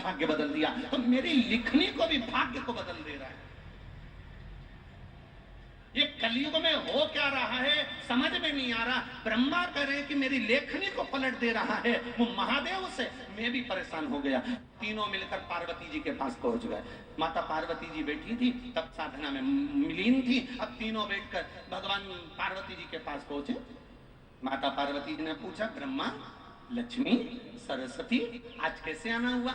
भाग्य बदल दिया, तो मेरी लिखनी को भी भाग्य को बदल दे रहा है। ये कलयुग में हो क्या रहा है समझ में नहीं आ रहा। ब्रह्मा कह रहे कि मेरी लेखनी को पलट दे रहा है, वो महादेव से मैं भी परेशान हो गया। तीनों मिलकर पार्वती जी के पास पहुंच गए। माता पार्वती जी बैठी थी, तब साधना में मिलीन थी। अब तीनों बैठकर भगवान पार्वती जी के पास पहुंचे। माता पार्वती जी ने पूछा, ब्रह्मा, लक्ष्मी, सरस्वती, आज कैसे आना हुआ?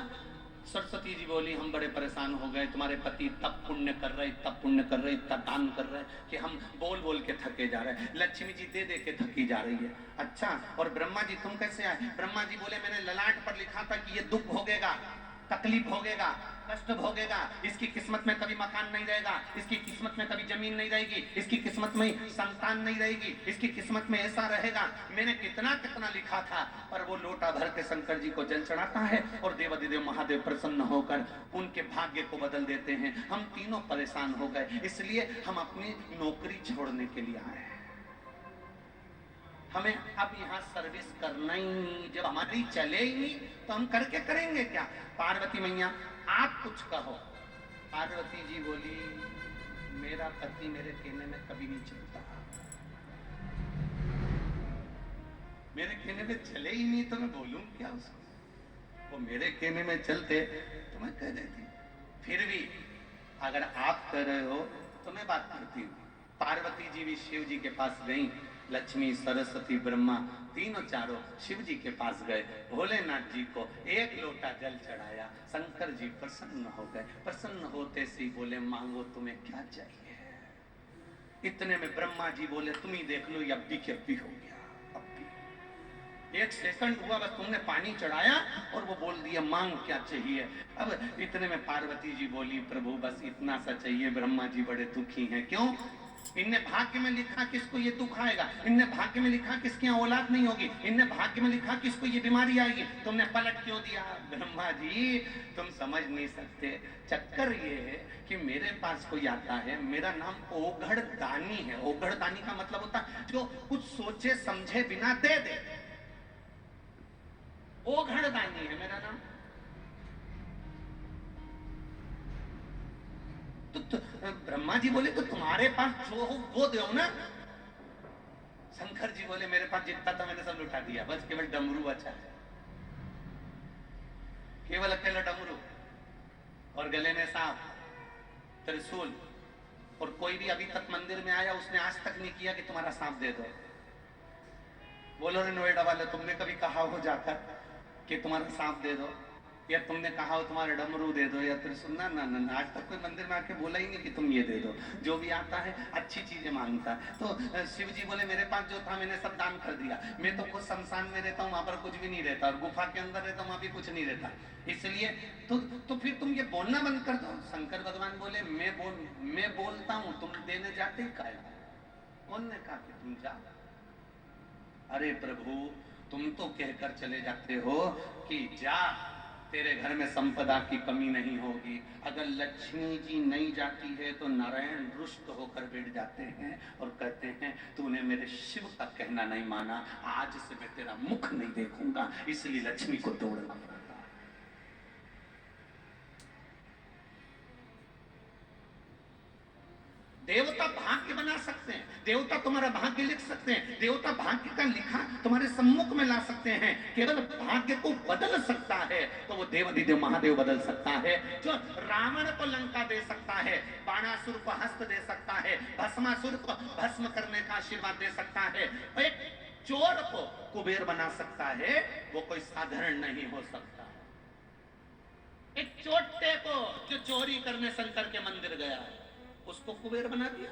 सरस्वती जी बोली, हम बड़े परेशान हो गए, तुम्हारे पति तब पुण्य कर रहे, तब पुण्य कर रहे, तब दान कर रहे कि हम बोल बोल के थके जा रहे। लक्ष्मी जी दे दे के थकी जा रही है। अच्छा, और ब्रह्मा जी तुम कैसे आए? ब्रह्मा जी बोले, मैंने ललाट पर लिखा था कि ये दुख भोगेगा, तकलीफ भोगेगा, कष्ट भोगेगा, इसकी किस्मत में कभी मकान नहीं रहेगा, इसकी किस्मत में कभी जमीन नहीं रहेगी, इसकी किस्मत में संतान नहीं रहेगी, इसकी किस्मत में ऐसा रहेगा। मैंने कितना कितना लिखा था, पर वो लोटा भर के शंकर जी को जल चढ़ाता है और देवाधिदेव महादेव प्रसन्न होकर उनके भाग्य को बदल देते हैं। हम तीनों परेशान हो गए, इसलिए हम अपनी नौकरी छोड़ने के लिए आए हैं। हमें अब यहाँ सर्विस करना ही नहीं, जब हमारी चले ही नहीं तो हम करके करेंगे क्या? पार्वती मैया आप कुछ कहो। पार्वती जी बोली, मेरा पति मेरे कहने में कभी नहीं चलता, मेरे कहने में चले ही नहीं तो मैं बोलूं क्या उसको? वो मेरे कहने में चलते तो मैं कह देती। फिर भी अगर आप कह रहे हो तो मैं बात करती हूँ। पार्वती जी भी शिव जी के पास गई। लक्ष्मी, सरस्वती, ब्रह्मा तीनों चारों शिव जी के पास गए। भोलेनाथ जी को एक लोटा जल चढ़ाया। शंकर जी प्रसन्न हो गए। प्रसन्न होते से बोले, मांगो तुम्हें क्या चाहिए? इतने में ब्रह्मा जी बोले, तुम ही देख लो, अब भी क्या भी हो गया। अब भी 1 सेकंड हुआ बस, तुमने पानी चढ़ाया और वो बोल दिया, मांग क्या चाहिए? अब इतने में पार्वती जी बोली, प्रभु बस इतना सा चाहिए। ब्रह्मा जी बड़े दुखी हैं। क्यों? इनने भाग्य में लिखा किसको ये दुख आएगा, इनने भाग्य में लिखा किसके यहाँ औलाद नहीं होगी, इनने भाग्य में लिखा किसको ये बीमारी आएगी, तुमने पलट क्यों दिया? ब्रह्मा जी तुम समझ नहीं सकते। चक्कर ये है कि मेरे पास कोई आता है, मेरा नाम ओघड़ दानी है। ओघड़ दानी का मतलब होता है जो कुछ सोचे समझे बिना दे दे। ओघड़ दानी है मेरा नाम। तो ब्रह्मा जी बोले, तो तुम्हारे पास जो हो वो दो ना। शंकर जी बोले, मेरे पास जितना था मैंने सब लुटा दिया, बस केवल डमरू बचा है, केवल अकेला डमरू और गले में सांप, त्रिशूल। और कोई भी अभी तक मंदिर में आया उसने आज तक नहीं किया कि तुम्हारा सांप दे दो। बोलो रे नोएडा वाले, तुमने कभी कहा हो जाकर कि तुम्हारा सांप दे दो, या तुमने कहा हो तुम्हारा डमरू दे दो या त्रिशूल? ना ना ना, आज तक कोई मंदिर में आके बोला ही नहीं कि तुम ये दे दो। जो भी आता है अच्छी चीजें मांगता है। तो शिव जी बोले, मेरे पास जो था मैंने सब दान कर दिया। मैं तो खुद शमशान में रहता हूँ, वहां पर कुछ भी नहीं रहता, और गुफा के अंदर रहता हूँ, वहां भी कुछ नहीं रहता। इसलिए तो फिर तुम ये बोलना बंद कर दो। शंकर भगवान बोले, मैं बोलता हूँ, तुम देने जाते ही काय? कौन ने कहा कि तुम जाओ? अरे प्रभु, तुम तो कहकर चले जाते हो कि जा, तेरे घर में संपदा की कमी नहीं होगी। अगर लक्ष्मी जी नहीं जाती है तो नारायण रुष्ट होकर बैठ जाते हैं और कहते हैं, तूने मेरे शिव का कहना नहीं माना, आज से मैं तेरा मुख नहीं देखूंगा। इसलिए लक्ष्मी को दौड़ना पड़ता है। देवता भाग्य बना सकते हैं, देवता तुम्हारा भाग्य लिख सकते हैं, देवता भाग्य का लिखा तुम्हारे सम्मुख में ला सकते हैं। केवल भाग्य को बदल सकता है तो वो देवाधिदेव महादेव बदल सकता है। जो रावण को लंका दे सकता है, बाणासुर को हस्त दे सकता है, भस्मासुर को भस्म करने का आशीर्वाद दे सकता है, एक चोर को कुबेर बना सकता है, वो कोई साधारण नहीं हो सकता। एक चोटे को जो चोरी करने शंकर के मंदिर गया है, उसको कुबेर बना दिया।